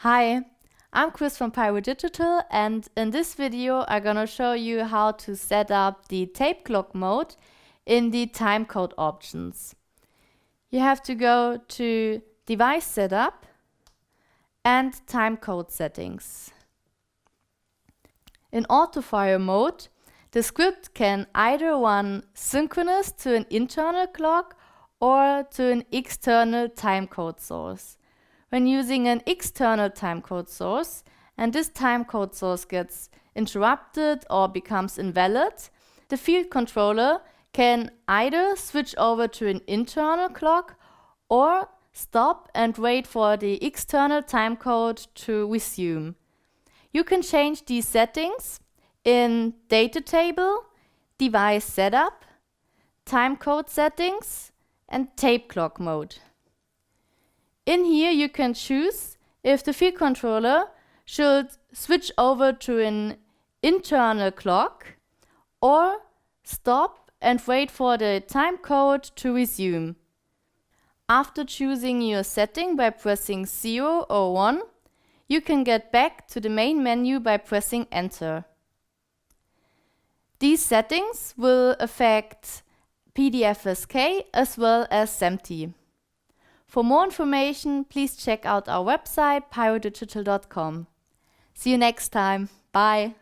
Hi, I'm Chris from Pyrodigital, and in this video I'm gonna show you how to set up the tape clock mode in the timecode options. You have to go to Device Setup and Timecode Settings. In autofire mode, the script can either run synchronous to an internal clock or to an external timecode source. When using an external timecode source, and this timecode source gets interrupted or becomes invalid, the field controller can either switch over to an internal clock or stop and wait for the external timecode to resume. You can change these settings in Data Table, Device Setup, Timecode Settings, and Tape Clock Mode. In here you can choose if the field controller should switch over to an internal clock or stop and wait for the timecode to resume. After choosing your setting by pressing 0 or 1, you can get back to the main menu by pressing Enter. These settings will affect PDFSK as well as SMPTE. For more information, please check out our website pyrodigital.com. See you next time. Bye.